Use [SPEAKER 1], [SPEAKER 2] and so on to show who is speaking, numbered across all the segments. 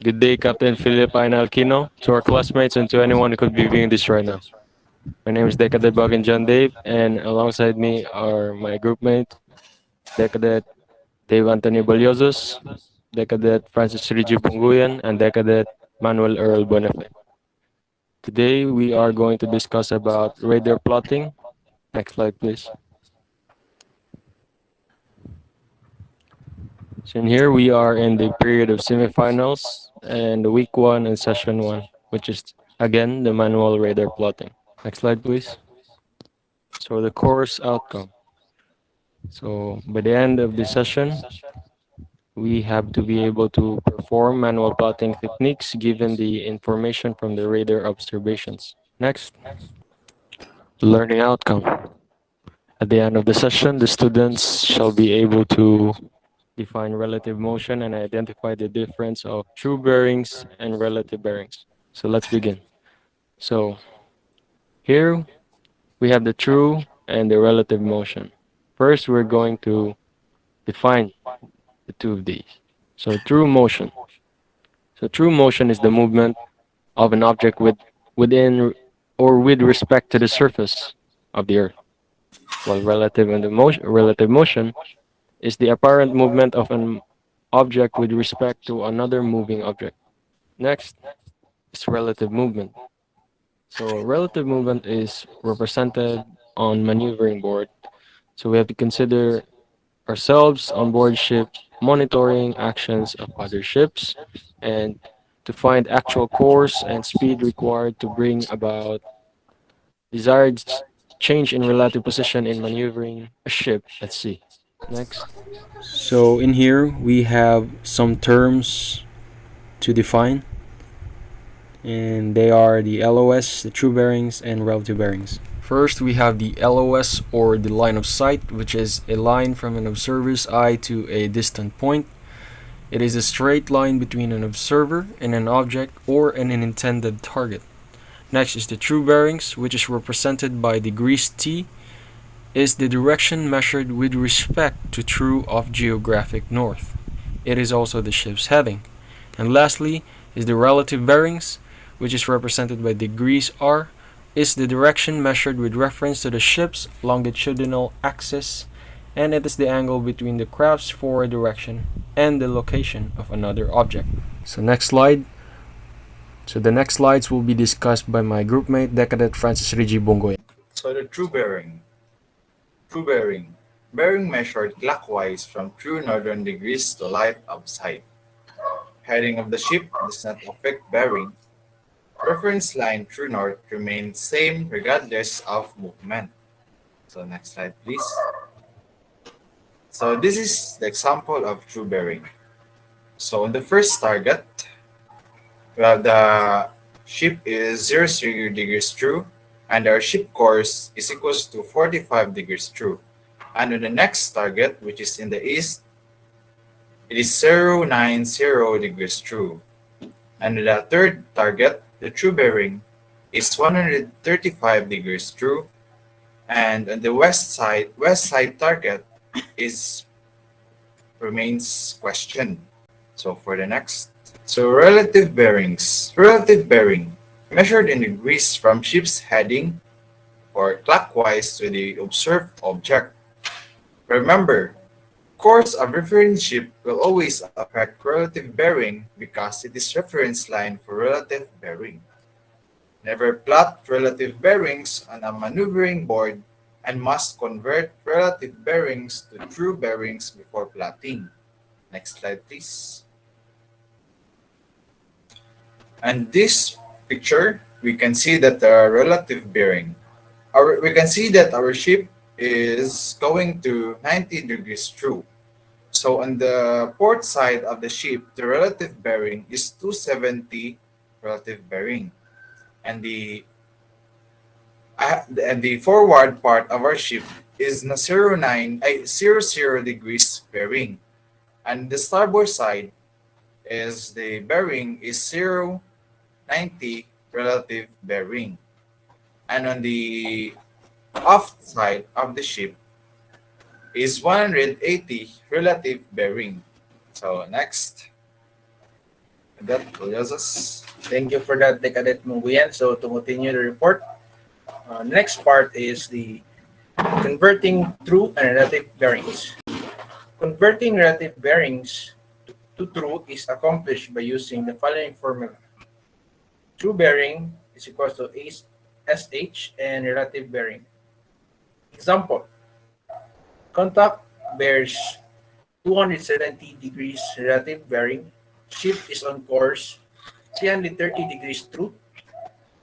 [SPEAKER 1] Good day, Captain Philip Alquino, to our classmates and to anyone who could be viewing this right now. My name is Decadet Bug John Dave, and alongside me are my group mates, Decadet Dave Anthony Balyosos, Decadet Francis Rigi Bunguyan, and Decadet Manuel Earl Boniface. Today we are going to discuss about radar plotting. Next slide, please. So in here we are in the period of semifinals and week one and session one, which is again the manual radar plotting. Next slide, please. So the course outcome. So by the end of the session, we have to be able to perform manual plotting techniques given the information from the radar observations. Next, learning outcome. At the end of the session, the students shall be able to define relative motion and identify the difference of true bearings and relative bearings. So let's begin. So here we have the true and the relative motion. First, we're going to define the two of these. So true motion. So true motion is the movement of an object within or with respect to the surface of the earth. While relative motion is the apparent movement of an object with respect to another moving object. Next is relative movement. So relative movement is represented on maneuvering board. So we have to consider ourselves on board ship, monitoring actions of other ships, and to find actual course and speed required to bring about desired change in relative position in maneuvering a ship at sea. Next. So in here we have some terms to define, and they are the LOS, the true bearings, and relative bearings. First, we have the LOS, or the line of sight, which is a line from an observer's eye to a distant point. It is a straight line between an observer and an object or an intended target. Next is the true bearings, which is represented by degrees T, is the direction measured with respect to true of geographic north. It is also the ship's heading. And lastly is the relative bearings, which is represented by degrees R, is the direction measured with reference to the ship's longitudinal axis, and it is the angle between the craft's forward direction and the location of another object. So next slide. So the next slides will be discussed by my groupmate Decadet Francis Rigi Bongoy.
[SPEAKER 2] So the true bearing. True bearing. Bearing measured clockwise from true northern degrees to light of sight. Heading of the ship does not affect bearing. Reference line true north remains same regardless of movement. So next slide, please. So this is the example of true bearing. So on the first target, we have the ship is 0 degrees true, and our ship course is equals to 45 degrees true. And on the next target, which is in the east, it is 090 degrees true. And the third target, the true bearing, is 135 degrees true. And on the west side target is remains question. So for the next, so relative bearings. Relative bearing measured in degrees from ship's heading or clockwise to the observed object. Remember, course of reference ship will always affect relative bearing because it is reference line for relative bearing. Never plot relative bearings on a maneuvering board and must convert relative bearings to true bearings before plotting. Next slide, please. And this picture, we can see that the relative bearing. We can see that our ship is going to 90 degrees true. So on the port side of the ship, the relative bearing is 270 relative bearing. And the forward part of our ship is na 00 degrees bearing. And the starboard side is the bearing is 090 relative bearing. And on the aft side of the ship is 180 relative bearing. So next. That was us.
[SPEAKER 3] Thank you for that, Cadet Mungguyan. So to continue the report, next part is the converting true and relative bearings. Converting relative bearings to true is accomplished by using the following formula. True bearing is equal to SH and relative bearing. Example, contact bears 270 degrees relative bearing. Ship is on course 330 degrees true.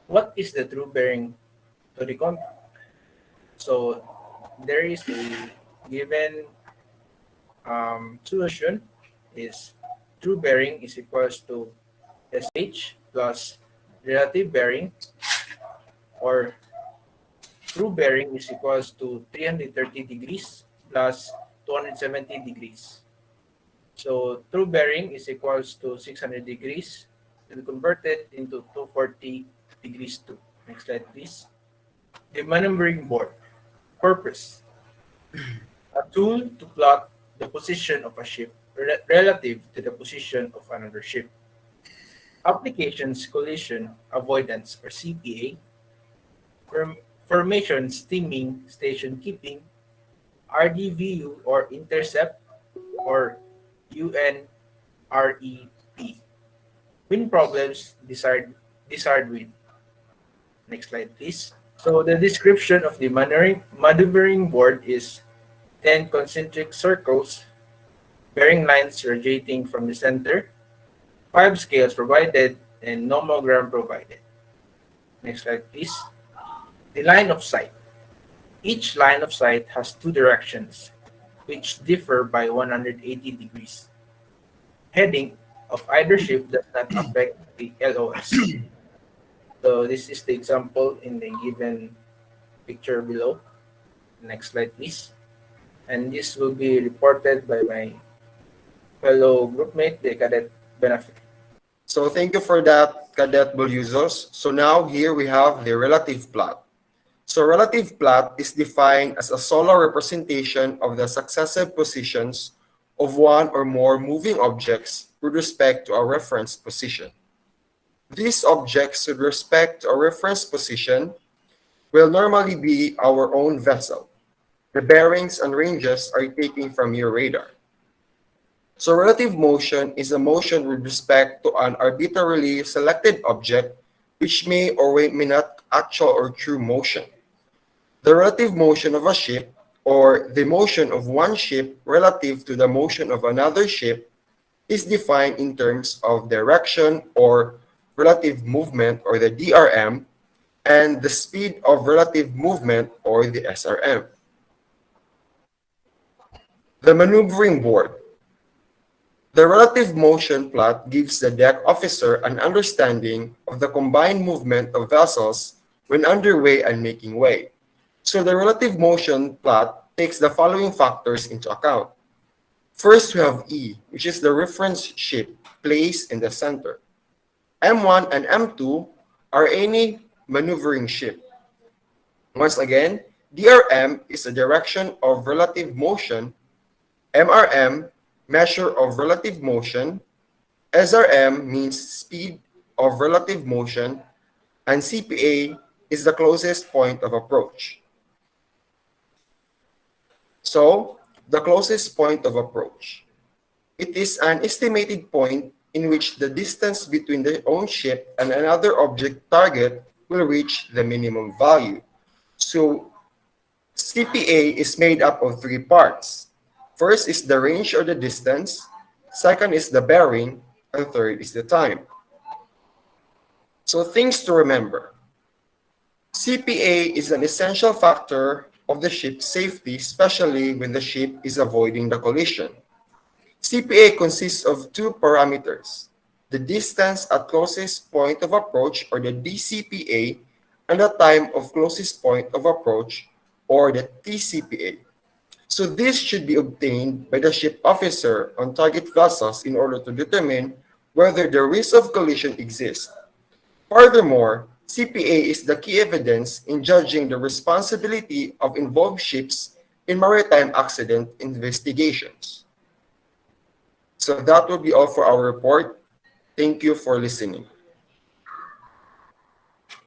[SPEAKER 3] What is the true bearing to the contact? So there is a given solution is true bearing is equals to SH plus relative bearing, or true bearing is equals to 330 degrees plus 270 degrees. So true bearing is equals to 600 degrees to be converted into 240 degrees too. Next slide, please. The maneuvering board. Purpose. A tool to plot the position of a ship relative to the position of another ship. Applications: collision avoidance or CPA, formation steaming station keeping, RDVU or intercept, or UNREP. Wind problems, desired wind. Next slide, please. So the description of the maneuvering board is 10 concentric circles, bearing lines radiating from the center, 5 scales provided, and nomogram provided. Next slide, please. The line of sight. Each line of sight has 2 directions, which differ by 180 degrees. Heading of either ship does not affect the LOS. So this is the example in the given picture below. Next slide, please. And this will be reported by my fellow groupmate, the Cadet Benefit.
[SPEAKER 4] So thank you for that, Cadet Bulyuzos. So now here we have the relative plot. So relative plot is defined as a solar representation of the successive positions of one or more moving objects with respect to a reference position. These objects with respect to a reference position will normally be our own vessel. The bearings and ranges are taken from your radar. So relative motion is a motion with respect to an arbitrarily selected object which may or may not actual or true motion. The relative motion of a ship, or the motion of one ship relative to the motion of another ship, is defined in terms of direction or relative movement, or the DRM, and the speed of relative movement, or the SRM. The maneuvering board. The relative motion plot gives the deck officer an understanding of the combined movement of vessels when underway and making way. So the relative motion plot takes the following factors into account. First, we have E, which is the reference ship placed in the center. M1 and M2 are any maneuvering ship. Once again, DRM is the direction of relative motion, MRM, measure of relative motion, SRM means speed of relative motion, and CPA is the closest point of approach. So, the closest point of approach. It is an estimated point in which the distance between the own ship and another object target will reach the minimum value. So, CPA is made up of 3 parts. First is the range or the distance, second is the bearing, and third is the time. So things to remember. CPA is an essential factor of the ship's safety, especially when the ship is avoiding the collision. CPA consists of 2 parameters, the distance at closest point of approach, or the DCPA, and the time of closest point of approach, or the TCPA. So this should be obtained by the ship officer on target vessels in order to determine whether the risk of collision exists. Furthermore, CPA is the key evidence in judging the responsibility of involved ships in maritime accident investigations. So that will be all for our report. Thank you for listening.